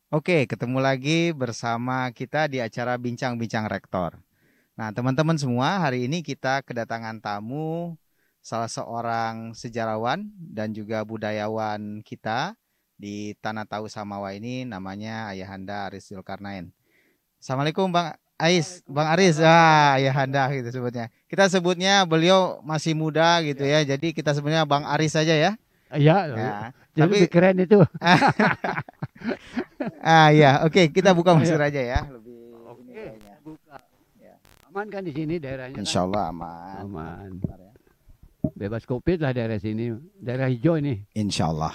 Oke, ketemu lagi bersama kita di acara Bincang-Bincang Rektor. Nah, teman-teman semua, hari ini kita kedatangan tamu, salah seorang sejarawan dan juga budayawan kita di Tanah Tau Samawa ini, namanya Ayahanda Aris Zulkarnain. Assalamualaikum Bang Ais, Bang Aris, Waalaikumsalam. Ayahanda gitu sebutnya. Kita sebutnya beliau masih muda gitu Ya. ya, jadi kita sebenarnya Bang Aris saja ya. Ya, Ya, jadi lebih tapi keren itu. ya, oke, kita buka masker Ya. aja ya, lebih ini Oke, kayaknya. saya buka. Ya. Aman kan di sini daerahnya kan? Insya Allah aman. Aman. Bentar ya. Bebas Covid lah daerah sini. Daerah hijau ini. Insya Allah.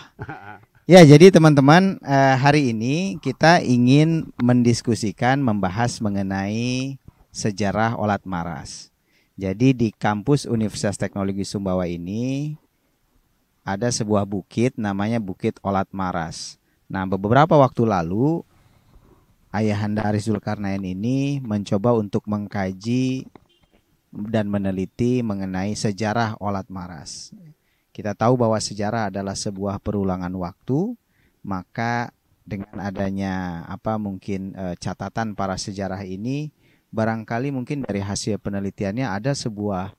Ya, jadi teman-teman, hari ini kita ingin mendiskusikan, membahas mengenai sejarah Olat Maras. Jadi di kampus Universitas Teknologi Sumbawa ini ada sebuah bukit namanya Bukit Olat Maras. Nah, beberapa waktu lalu Ayahanda Aris Zulkarnain ini mencoba untuk mengkaji dan meneliti mengenai sejarah Olat Maras. Kita tahu bahwa sejarah adalah sebuah perulangan waktu, maka dengan adanya mungkin catatan para sejarah ini, barangkali mungkin dari hasil penelitiannya ada sebuah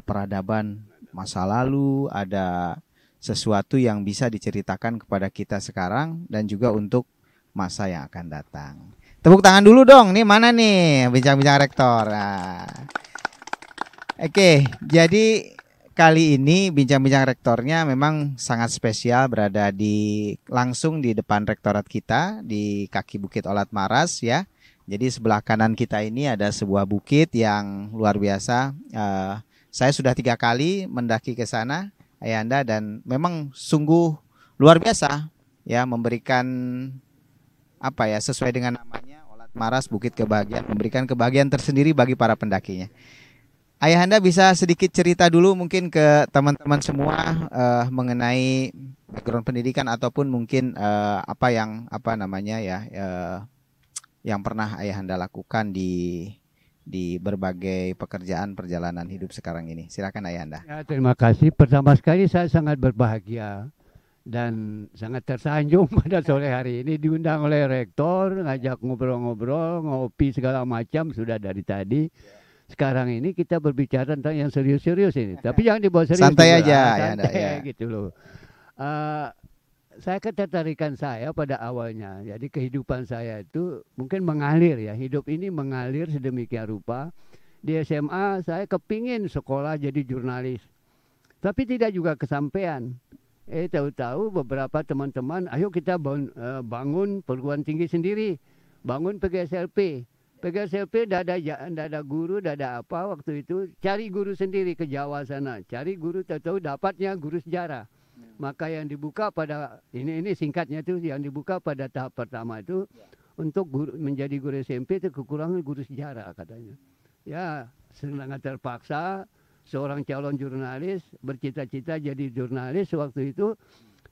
peradaban masa lalu, ada sesuatu yang bisa diceritakan kepada kita sekarang dan juga untuk masa yang akan datang. Tepuk tangan dulu dong, nih mana nih bincang-bincang rektor. Nah, oke, jadi kali ini bincang-bincang rektornya memang sangat spesial, berada di langsung di depan rektorat kita di kaki Bukit Olat Maras ya. Jadi sebelah kanan kita ini ada sebuah bukit yang luar biasa. Saya sudah 3 kali mendaki ke sana, Ayanda, dan memang sungguh luar biasa ya, memberikan sesuai dengan namanya Olat Maras Bukit Kebahagiaan, memberikan kebahagiaan tersendiri bagi para pendakinya. Ayahanda bisa sedikit cerita dulu mungkin ke teman-teman semua mengenai background pendidikan ataupun mungkin yang pernah Ayahanda lakukan di berbagai pekerjaan perjalanan hidup sekarang ini. Silakan Ayahanda. Ya, terima kasih. Pertama sekali saya sangat berbahagia dan sangat tersanjung pada sore hari ini diundang oleh rektor, ngajak ngobrol-ngobrol, ngopi segala macam sudah dari tadi. Sekarang ini kita berbicara tentang yang serius-serius ini. Tapi jangan dibawa serius Santai dulu lah, aja Ayahanda ya. santai gitu loh. Eh, saya ketertarikan saya pada awalnya. Jadi kehidupan saya itu mungkin mengalir ya. Hidup ini mengalir sedemikian rupa. Di SMA saya kepingin sekolah jadi jurnalis. Tapi tidak juga kesampaian. Tahu-tahu beberapa teman-teman, ayo kita bangun perguruan tinggi sendiri. Bangun PGSLP. PGSLP tidak ada guru, tidak ada apa waktu itu. Cari guru sendiri ke Jawa sana. Cari guru, tahu-tahu dapatnya guru sejarah. Maka yang dibuka pada, ini singkatnya itu, yang dibuka pada tahap pertama itu, untuk menjadi guru SMP itu kekurangan guru sejarah katanya. Ya, sangat terpaksa seorang calon jurnalis bercita-cita jadi jurnalis waktu itu,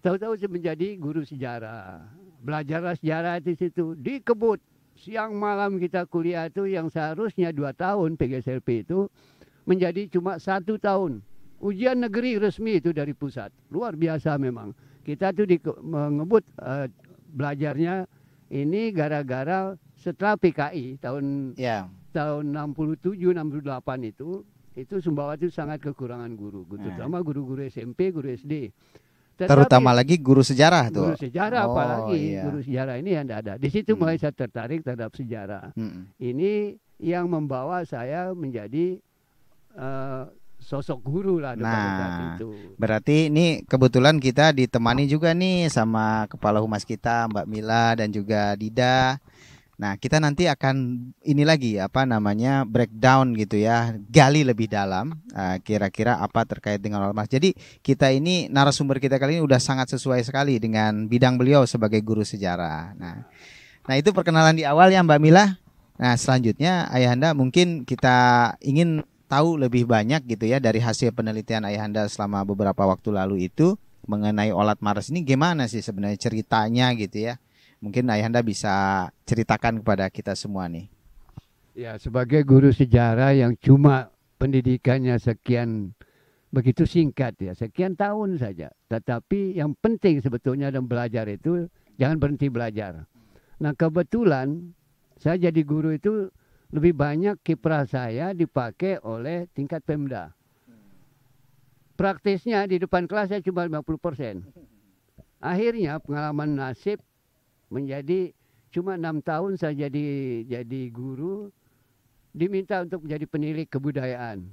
tahu-tahu menjadi guru sejarah. Belajarlah sejarah di situ, dikebut. Siang malam kita kuliah itu yang seharusnya 2 tahun PGSLP itu menjadi cuma 1 tahun. Ujian negeri resmi itu dari pusat. Luar biasa memang. Kita tuh mengebut belajarnya ini gara-gara setelah PKI tahun Ya. tahun 67 68 itu Sumbawa itu sangat kekurangan guru, terutama guru-guru SMP, guru SD. Terutama Tetapi lagi guru sejarah tuh. guru sejarah Oh apalagi iya. guru sejarah ini yang tidak ada. Di situ mulai Hmm. saya tertarik terhadap sejarah. Hmm. Ini yang membawa saya menjadi eh, sosok guru lah pada saat Nah, itu. berarti ini kebetulan kita ditemani juga nih sama Kepala Humas kita Mbak Mila dan juga Dida. Nah, kita nanti akan ini lagi breakdown gitu ya, gali lebih dalam kira-kira apa terkait dengan ormas. Jadi kita ini narasumber kita kali ini udah sangat sesuai sekali dengan bidang beliau sebagai guru sejarah. Nah itu perkenalan di awal ya Mbak Mila. Nah selanjutnya Ayahanda mungkin kita ingin tahu lebih banyak gitu ya dari hasil penelitian Ayahanda selama beberapa waktu lalu itu mengenai Olat Maras ini gimana sih sebenarnya ceritanya gitu ya. Mungkin Ayahanda bisa ceritakan kepada kita semua nih. Ya, sebagai guru sejarah yang cuma pendidikannya sekian begitu singkat ya, sekian tahun saja. Tetapi yang penting sebetulnya dalam belajar itu jangan berhenti belajar. Nah kebetulan saya jadi guru itu lebih banyak kiprah saya dipakai oleh tingkat Pemda. Praktisnya di depan kelas saya cuma 50%. Akhirnya pengalaman nasib menjadi cuma 6 tahun saya jadi guru, diminta untuk menjadi penilik kebudayaan.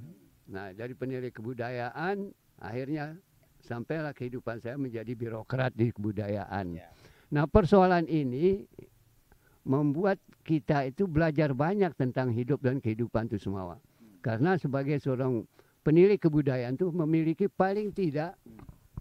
Nah dari penilik kebudayaan akhirnya sampailah kehidupan saya menjadi birokrat di kebudayaan. Nah persoalan ini membuat kita itu belajar banyak tentang hidup dan kehidupan itu semua. Karena sebagai seorang penilik kebudayaan itu memiliki paling tidak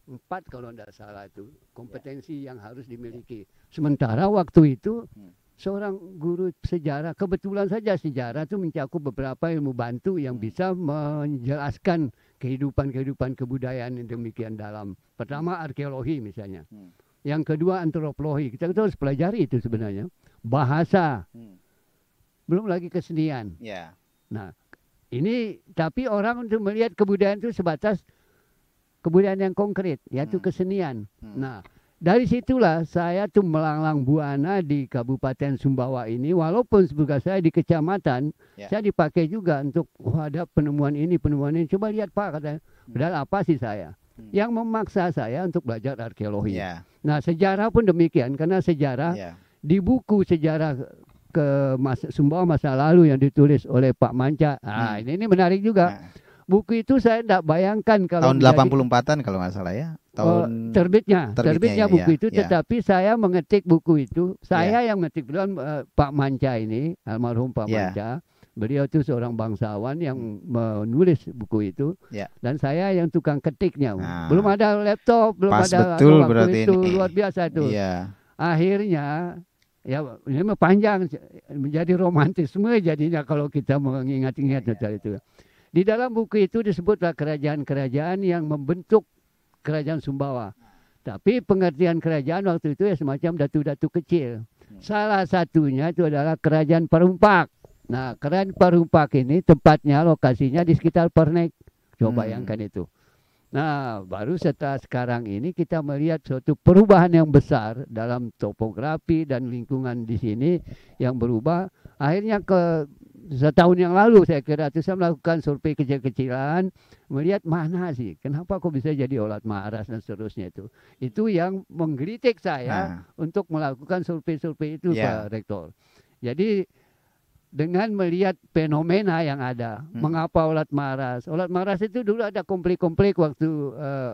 4 kalau tidak salah itu kompetensi yang harus dimiliki. Sementara waktu itu seorang guru sejarah, kebetulan saja sejarah itu mencakup beberapa ilmu bantu yang bisa menjelaskan kehidupan kebudayaan yang demikian dalam. Pertama arkeologi misalnya. Yang kedua antropologi. Kita harus pelajari itu sebenarnya. Bahasa. Belum lagi kesenian. Nah, ini tapi orang untuk melihat kebudayaan itu sebatas kebudayaan yang konkret, yaitu kesenian. Nah, dari situlah saya tuh melanglang buana di Kabupaten Sumbawa ini, walaupun tugas saya di kecamatan, saya dipakai juga untuk ada penemuan ini. Coba lihat Pak, katanya. Padahal apa sih saya? Yang memaksa saya untuk belajar arkeologi. Nah, sejarah pun demikian, karena sejarah di buku sejarah Sumbawa masa lalu yang ditulis oleh Pak Manca. Ini menarik juga. Buku itu saya tidak bayangkan kalau tahun 84-an kalau nggak salah ya. Tahun terbitnya buku itu, ya. Tetapi saya mengetik buku itu. Saya yang mengetik duluan, Pak Manca ini, almarhum Pak Manca. Beliau itu seorang bangsawan yang menulis buku itu. Dan saya yang tukang ketiknya. Belum ada laptop, belum ada betul, waktu itu. Ini. Luar biasa itu. Akhirnya ya ini panjang menjadi romantisme jadinya kalau kita mengingat-ingat itu. Di dalam buku itu disebutlah kerajaan-kerajaan yang membentuk kerajaan Sumbawa. Tapi pengertian kerajaan waktu itu ya semacam datu-datu kecil. Salah satunya itu adalah kerajaan Parumpak. Nah, kerajaan Parumpak ini tempatnya, lokasinya di sekitar Pernek. Coba bayangkan itu. Nah, baru setelah sekarang ini kita melihat suatu perubahan yang besar dalam topografi dan lingkungan di sini yang berubah. Akhirnya setahun yang lalu saya kira itu saya melakukan survei kecil-kecilan, melihat mana sih, kenapa kok bisa jadi Olat Maras dan seterusnya itu. Itu yang menggelitik saya untuk melakukan survei-survei itu, Pak Rektor. Jadi dengan melihat fenomena yang ada, mengapa Olat Maras? Olat Maras itu dulu ada konflik-konflik waktu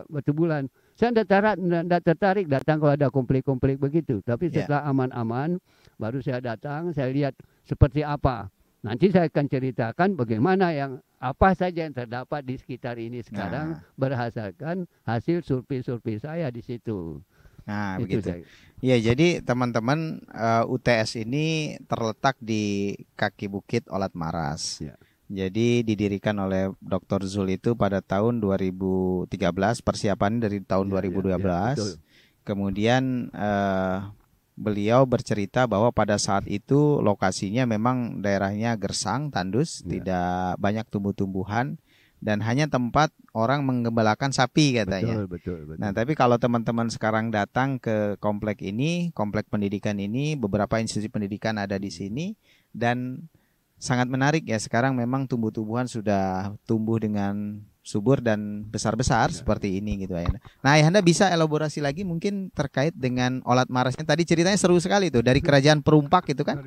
batu bulan. Saya tidak tertarik datang kalau ada konflik-konflik begitu. Tapi setelah aman-aman, baru saya datang, saya lihat seperti apa. Nanti saya akan ceritakan bagaimana apa saja yang terdapat di sekitar ini sekarang berdasarkan hasil survei-survei saya di situ. Nah, begitu. Ya, jadi teman-teman, UTS ini terletak di kaki bukit Olat Maras. Jadi didirikan oleh Dr. Zul itu pada tahun 2013, persiapan dari tahun 2012. Kemudian beliau bercerita bahwa pada saat itu lokasinya memang daerahnya gersang, tandus, tidak banyak tumbuh-tumbuhan. Dan hanya tempat orang menggembalakan sapi katanya. Betul. Nah, tapi kalau teman-teman sekarang datang ke komplek ini, komplek pendidikan ini, beberapa institusi pendidikan ada di sini dan sangat menarik ya. Sekarang memang tumbuh-tumbuhan sudah tumbuh dengan subur dan besar-besar seperti ini gitu Ayahanda. Nah, Ayahanda bisa elaborasi lagi mungkin terkait dengan Olat Marasnya. Tadi ceritanya seru sekali tuh dari Kerajaan Perumpak itu kan.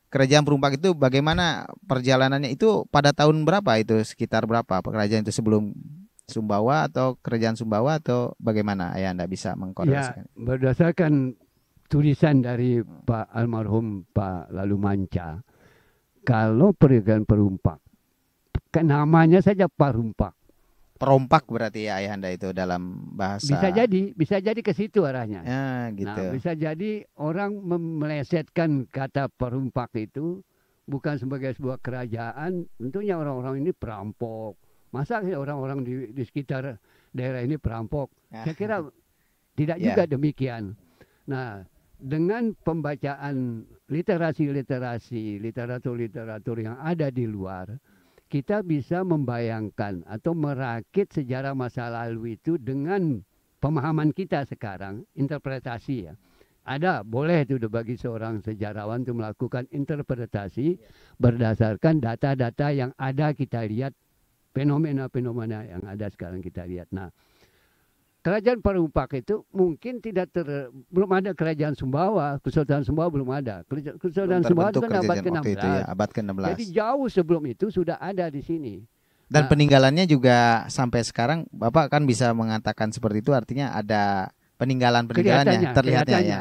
Kerajaan Perumpak itu bagaimana perjalanannya itu pada tahun berapa itu, sekitar berapa kerajaan itu, sebelum Sumbawa atau Kerajaan Sumbawa atau bagaimana Ayahanda bisa mengkorelasikan? Ya, berdasarkan tulisan dari Pak almarhum Pak Lalu Manca, kalau Kerajaan Perumpak, namanya saja Parumpak. Perompak berarti ya Ayahanda itu dalam bahasa. Bisa jadi ke situ arahnya. Gitu. Nah, bisa jadi orang melesetkan kata Perumpak itu bukan sebagai sebuah kerajaan. Tentunya orang-orang ini perampok. Masa orang-orang di sekitar daerah ini perampok? Saya kira tidak juga demikian. Nah, dengan pembacaan literatur-literatur yang ada di luar, kita bisa membayangkan atau merakit sejarah masa lalu itu dengan pemahaman kita sekarang, interpretasi ya. ada, boleh itu bagi seorang sejarawan untuk melakukan interpretasi berdasarkan data-data yang ada kita lihat, fenomena-fenomena yang ada sekarang kita lihat. Nah, Kerajaan Parumpak itu mungkin belum ada Kerajaan Sumbawa, Kesultanan Sumbawa belum ada. Kesultanan Sumbawa itu kan abad ke-16. Itu ya, abad ke-16. Jadi jauh sebelum itu sudah ada di sini. Dan peninggalannya juga sampai sekarang Bapak kan bisa mengatakan seperti itu, artinya ada peninggalannya terlihatnya ya.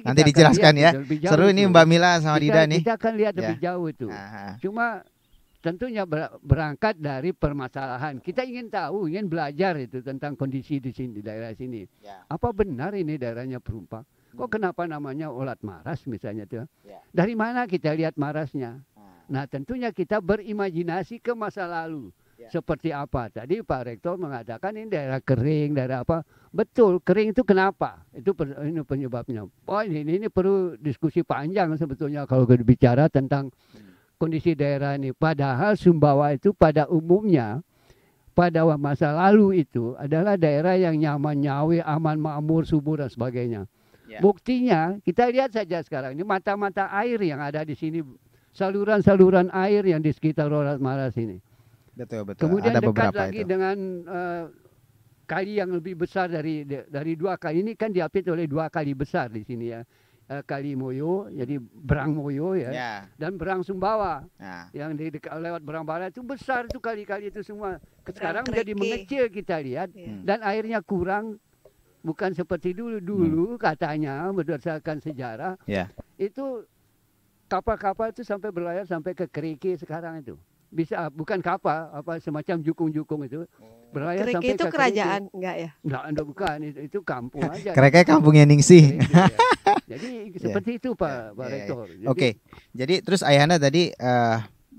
Nanti dijelaskan ya. Seru ini Mbak Mila sama Dida nih. Kita akan lihat lebih jauh itu. Cuma tentunya berangkat dari permasalahan. Kita ingin tahu, ingin belajar itu tentang kondisi di sini, di daerah sini. Apa benar ini daerahnya Perumpak? Kok kenapa namanya Olat Maras misalnya tuh? Dari mana kita lihat marasnya? Nah, tentunya kita berimajinasi ke masa lalu. Seperti apa? Tadi Pak Rektor mengatakan ini daerah kering, daerah apa? Betul, kering itu kenapa? Ini penyebabnya. Oh, ini perlu diskusi panjang sebetulnya kalau berbicara tentang kondisi daerah ini. Padahal Sumbawa itu pada umumnya pada masa lalu itu adalah daerah yang nyaman, nyawi, aman, makmur, subur dan sebagainya. Buktinya kita lihat saja sekarang ini mata-mata air yang ada di sini, saluran-saluran air yang di sekitar Olat Maras ini. Betul. Kemudian ada dekat lagi itu dengan kali yang lebih besar dari dua kali ini kan diapit oleh dua kali besar di sini ya. Kali Moyo, jadi Berang Moyo ya, dan Berang Sumbawa yang lewat Berang Barat itu besar itu kali-kali itu semua. Sekarang menjadi mengecil kita lihat dan airnya kurang, bukan seperti dulu katanya berdasarkan sejarah itu kapal-kapal itu sampai berlayar sampai ke Keriki sekarang itu. Bisa bukan kapal, apa semacam jukung-jukung itu berlayar Keriki sampai itu ke kerajaan Keriki. enggak ya? Enggak, bukan, itu kampung aja. Keriki kampungnya Ningsih. Jadi seperti itu Pak Rektor. Oke. Jadi terus Ayahanda tadi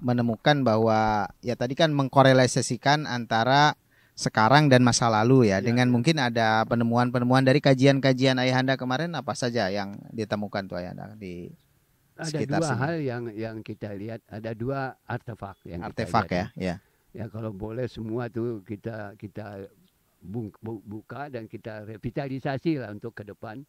menemukan bahwa ya tadi kan mengkorelasikan antara sekarang dan masa lalu ya, dengan mungkin ada penemuan-penemuan dari kajian-kajian Ayahanda kemarin, apa saja yang ditemukan tuh Ayahanda di ada dua hal yang kita lihat, ada dua artefak yang artefak kita lihat. Ya kalau boleh semua tuh kita buka dan kita revitalisasi lah untuk ke depan.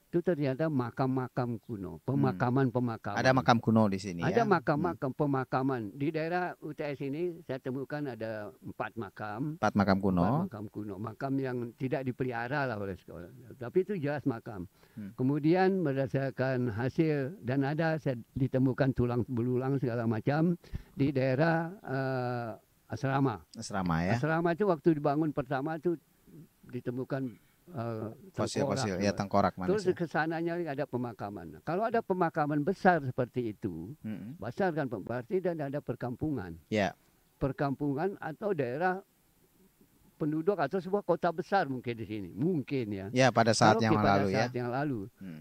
Itu ternyata makam-makam kuno, pemakaman-pemakaman. Ada makam kuno di sini. Ada makam-makam pemakaman di daerah UTS ini. Saya temukan ada 4 makam. 4 makam kuno. 4 makam kuno, makam yang tidak dipelihara lah oleh sekolah. Tapi itu jelas makam. Kemudian berdasarkan hasil dan ada saya ditemukan tulang belulang segala macam di daerah asrama. Asrama ya. Asrama itu waktu dibangun pertama itu ditemukan fosil-fosil ya, tengkorak manusia. Terus kesananya ada pemakaman. Kalau ada pemakaman besar seperti itu, besar kan berarti dan ada perkampungan. Perkampungan atau daerah penduduk atau sebuah kota besar mungkin di sini, mungkin ya. Ya pada saat yang lalu ya. Yang lalu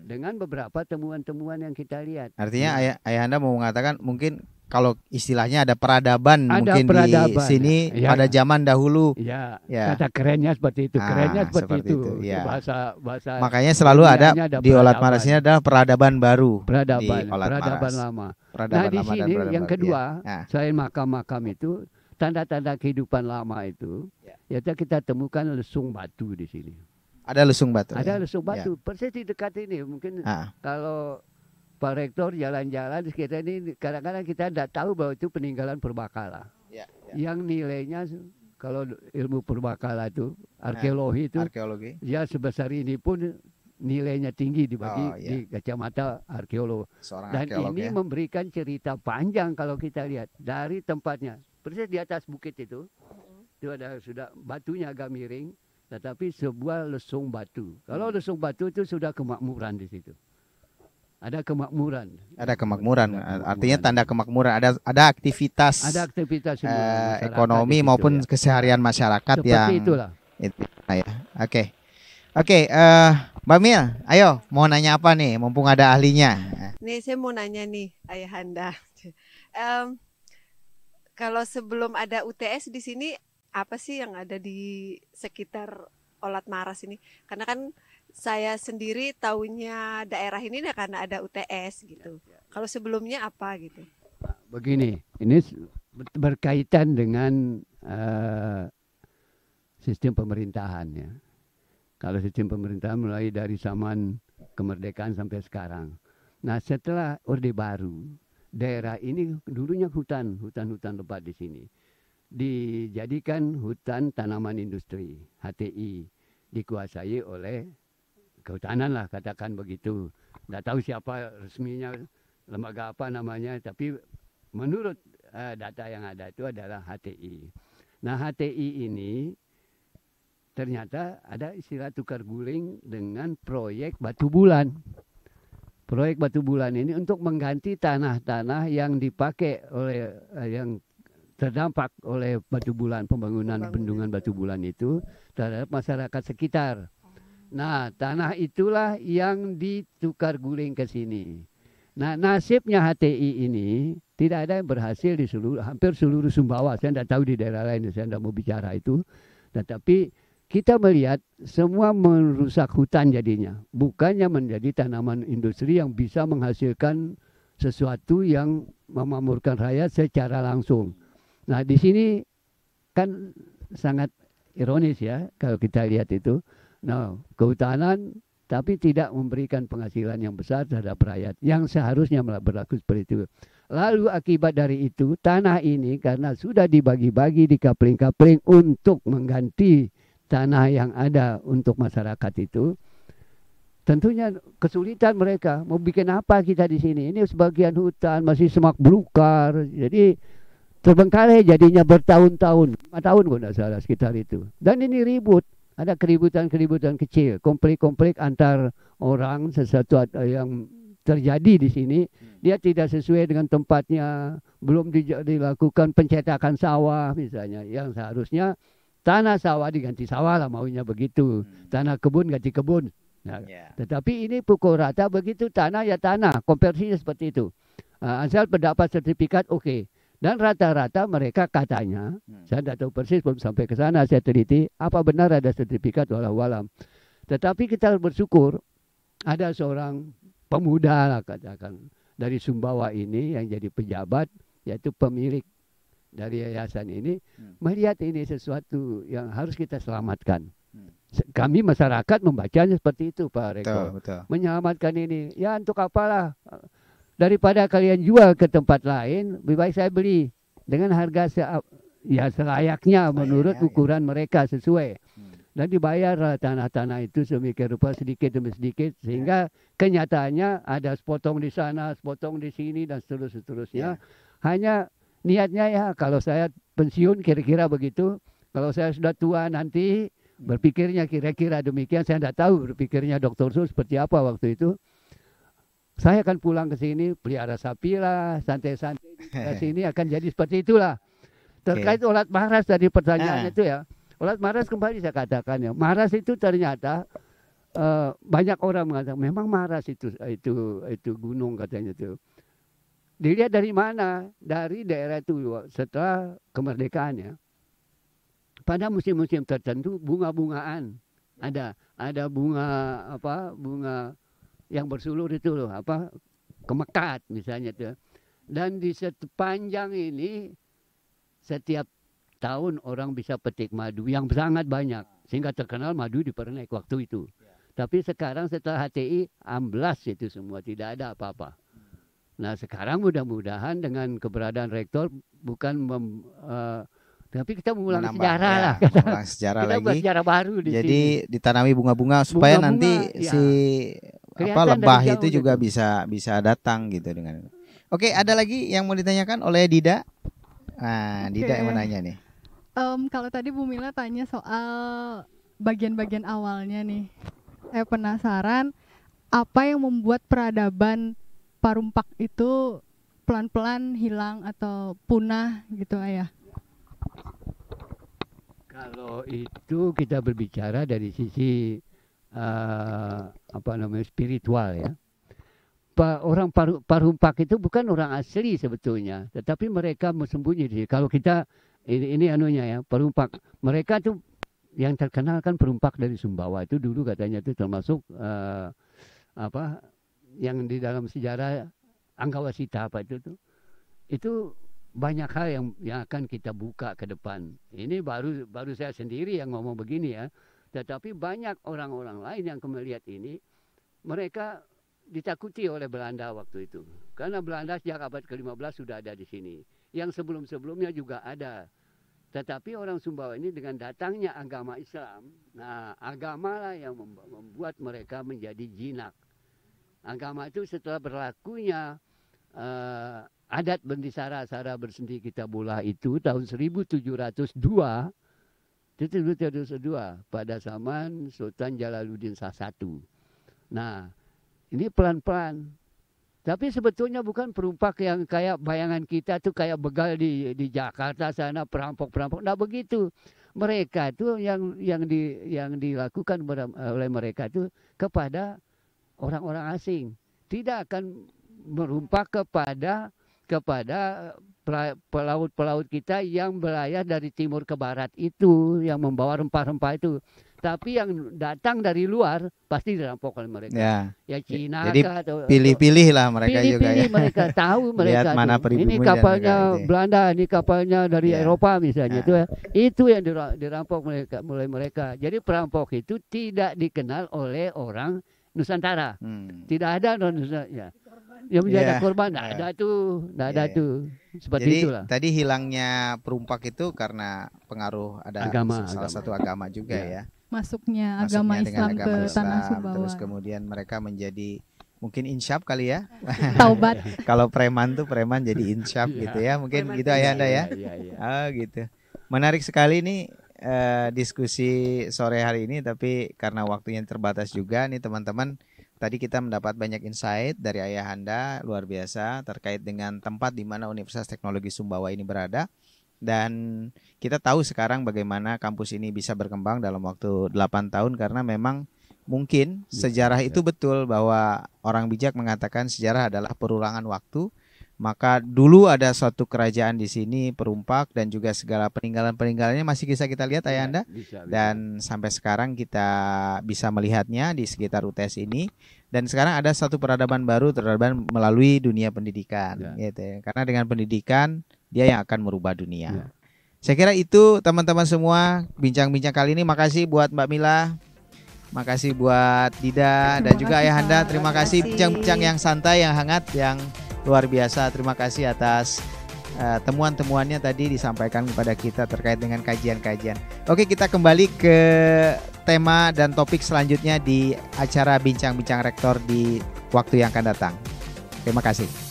dengan beberapa temuan-temuan yang kita lihat. Artinya Ayahanda mau mengatakan mungkin kalau istilahnya ada peradaban mungkin di sini pada zaman dahulu. Kata kerennya seperti itu. Kerennya seperti itu. Bahasa makanya selalu ada di Olat Maras ini adalah peradaban baru. Peradaban lama. Nah di sini yang kedua, selain makam-makam itu, tanda-tanda kehidupan lama itu, kita temukan lesung batu di sini. Ada lesung batu. Ada lesung batu. Persis di dekat ini mungkin kalau Pak Rektor jalan-jalan di sekitar ini, kadang-kadang kita tidak tahu bahwa itu peninggalan purbakala. Yang nilainya kalau ilmu purbakala itu, arkeologi itu, ya sebesar ini pun nilainya tinggi dibagi di kacamata arkeolog. Dan ini memberikan cerita panjang kalau kita lihat dari tempatnya. Persis di atas bukit itu ada sudah batunya agak miring, tetapi sebuah lesung batu. Kalau lesung batu itu sudah kemakmuran di situ. Ada kemakmuran. Artinya tanda kemakmuran. Ada aktivitas. Ada aktivitas ekonomi maupun keseharian masyarakat seperti yang. Itulah. Oke, Mbak Mil, ayo mau nanya apa nih? Mumpung ada ahlinya. Nih saya mau nanya nih, Ayahanda. Kalau sebelum ada UTS di sini, apa sih yang ada di sekitar Olat Maras ini? Karena kan saya sendiri taunya daerah ini karena ada UTS gitu. Kalau sebelumnya apa gitu? Begini, ini berkaitan dengan sistem pemerintahan ya. Kalau sistem pemerintahan mulai dari zaman kemerdekaan sampai sekarang. Nah, setelah Orde Baru, daerah ini dulunya hutan-hutan lebat di sini. Dijadikan hutan tanaman industri, HTI, dikuasai oleh kehutanan lah, katakan begitu. Nggak tahu siapa resminya, lembaga apa namanya, tapi menurut data yang ada itu adalah HTI. Nah, HTI ini ternyata ada istilah tukar guling dengan proyek Batu Bulan. Proyek Batu Bulan ini untuk mengganti tanah-tanah yang dipakai oleh yang terdampak oleh Batu Bulan, pembangunan bendungan Batu Bulan itu terhadap masyarakat sekitar. Nah, tanah itulah yang ditukar guling ke sini. Nah, nasibnya HTI ini tidak ada yang berhasil di hampir seluruh Sumbawa. Saya tidak tahu di daerah lain, saya tidak mau bicara itu. Tetapi kita melihat semua merusak hutan jadinya. Bukannya menjadi tanaman industri yang bisa menghasilkan sesuatu yang memakmurkan rakyat secara langsung. Nah, di sini kan sangat ironis ya kalau kita lihat itu. Nah, kehutanan tapi tidak memberikan penghasilan yang besar terhadap rakyat yang seharusnya berlaku seperti itu. Lalu akibat dari itu tanah ini karena sudah dibagi-bagi di kapling-kapling untuk mengganti tanah yang ada untuk masyarakat itu, tentunya kesulitan mereka mau bikin apa kita di sini. Ini sebagian hutan masih semak belukar, jadi terbengkalai jadinya bertahun-tahun, 5 tahun kalau tidak salah sekitar itu. Dan ini ribut. Ada keributan-keributan kecil, konflik-konflik antar orang, sesuatu yang terjadi di sini, dia tidak sesuai dengan tempatnya, belum dilakukan pencetakan sawah misalnya, yang seharusnya tanah sawah diganti sawah lah maunya begitu, tanah kebun ganti kebun. Nah, tetapi ini pukul rata begitu, tanah ya tanah, konversinya seperti itu. Asal pendapat sertifikat oke. Dan rata-rata mereka katanya, saya tidak tahu persis, belum sampai ke sana, saya teliti, apa benar ada sertifikat wallahu alam. Tetapi kita bersyukur, ada seorang pemuda lah katakan, dari Sumbawa ini yang jadi pejabat, yaitu pemilik dari yayasan ini, melihat ini sesuatu yang harus kita selamatkan. Kami masyarakat membacanya seperti itu Pak Reko. Betul. Menyelamatkan ini, ya untuk apalah. Daripada kalian jual ke tempat lain, lebih baik saya beli dengan harga selayaknya menurut ukuran mereka sesuai. Dan dibayar tanah-tanah itu sedemikian rupa sedikit demi sedikit sehingga kenyataannya ada sepotong di sana, sepotong di sini dan seterusnya. Hanya niatnya ya kalau saya pensiun kira-kira begitu, kalau saya sudah tua nanti berpikirnya kira-kira demikian, saya tidak tahu berpikirnya Dr. Sul seperti apa waktu itu. Saya akan pulang ke sini, pelihara sapi lah, santai-santai di sini akan jadi seperti itulah. Terkait Olat Maras tadi pertanyaan itu ya, Olat Maras kembali saya katakan ya, Maras itu ternyata banyak orang mengatakan memang Maras itu gunung katanya itu. Dilihat dari mana? Dari daerah itu setelah kemerdekaan ya. Pada musim-musim tertentu bunga-bungaan ada bunga bunga yang bersulur itu loh, kemekat misalnya tuh. Dan di sepanjang ini setiap tahun orang bisa petik madu yang sangat banyak sehingga terkenal madu di Pernaik waktu itu. Tapi sekarang setelah HTI amblas itu semua, tidak ada apa-apa. Nah sekarang mudah-mudahan dengan keberadaan rektor bukan tapi kita mengulang sejarah lah. Mengulang sejarah kita lagi. Sejarah baru di Jadi sini. ditanami bunga-bunga supaya nanti si lebah itu juga gitu. bisa datang gitu dengan. Oke, ada lagi yang mau ditanyakan oleh Dida? Nah, Dida yang mau nanya nih. Kalau tadi Bu Mila tanya soal bagian-bagian awalnya nih. Saya penasaran apa yang membuat peradaban Parumpak itu pelan-pelan hilang atau punah gitu Ayah? Kalau itu kita berbicara dari sisi spiritual ya. Orang Parumpak itu bukan orang asli sebetulnya, tetapi mereka sembunyi di sini. Kalau kita ini anunya ya, Parumpak. Mereka tuh yang terkenal kan Parumpak dari Sumbawa itu dulu katanya itu termasuk yang di dalam sejarah Anggawasita itu banyak hal yang akan kita buka ke depan. Ini baru saya sendiri yang ngomong begini ya. Tetapi banyak orang-orang lain yang melihat ini, mereka ditakuti oleh Belanda waktu itu. Karena Belanda sejak abad ke-15 sudah ada di sini. Yang sebelum-sebelumnya juga ada. Tetapi orang Sumbawa ini dengan datangnya agama Islam, nah agamalah yang membuat mereka menjadi jinak. Agama itu setelah berlakunya adat bendisara sara bersendi kita bola itu tahun 1702, pada zaman Sultan Jalaluddin I. Nah, ini pelan-pelan. Tapi sebetulnya bukan perumpak yang kayak bayangan kita tuh kayak begal di Jakarta sana perampok-perampok. Nah begitu. Mereka itu yang dilakukan oleh mereka itu kepada orang-orang asing. Tidak akan merumpak kepada pelaut-pelaut kita yang berlayar dari timur ke barat itu, yang membawa rempah-rempah itu. Tapi yang datang dari luar pasti dirampok oleh mereka. Ya Cina. Jadi pilih-pilih lah mereka juga ya. Mereka tahu mereka. Lihat mana ini kapalnya Belanda, ini kapalnya dari Eropa misalnya. Itu yang dirampok oleh mereka. Jadi perampok itu tidak dikenal oleh orang Nusantara. Tidak ada orang Nusantara. Yang menjadi korban, tidak ada tuh. Seperti jadi, itulah. Tadi hilangnya perumpak itu karena pengaruh ada salah satu agama juga ya. Masuknya agama Islam ke tanah Sumbawa. Terus kemudian mereka menjadi mungkin insyaf kali ya. Taubat. Kalau preman tuh preman jadi insyaf gitu ya. Mungkin preman gitu Ayahanda ya. Oh gitu. Menarik sekali nih diskusi sore hari ini, tapi karena waktunya terbatas juga nih teman-teman. Tadi kita mendapat banyak insight dari Ayahanda luar biasa terkait dengan tempat di mana Universitas Teknologi Sumbawa ini berada. Dan kita tahu sekarang bagaimana kampus ini bisa berkembang dalam waktu 8 tahun karena memang mungkin sejarah itu betul bahwa orang bijak mengatakan sejarah adalah perulangan waktu. Maka dulu ada suatu kerajaan di sini perumpak dan juga segala peninggalan-peninggalannya masih bisa kita lihat Ayahanda. Dan sampai sekarang kita bisa melihatnya di sekitar UTS ini. Dan sekarang ada satu peradaban baru, peradaban melalui dunia pendidikan gitu ya. Karena dengan pendidikan dia yang akan merubah dunia. Saya kira itu teman-teman semua bincang-bincang kali ini. Makasih buat Mbak Mila, makasih buat Dida dan juga Ayahanda. Terima kasih bincang-bincang yang santai, yang hangat, yang luar biasa. Terima kasih atas temuan-temuannya tadi disampaikan kepada kita terkait dengan kajian-kajian. Oke, kita kembali ke tema dan topik selanjutnya di acara Bincang-Bincang Rektor di waktu yang akan datang. Terima kasih.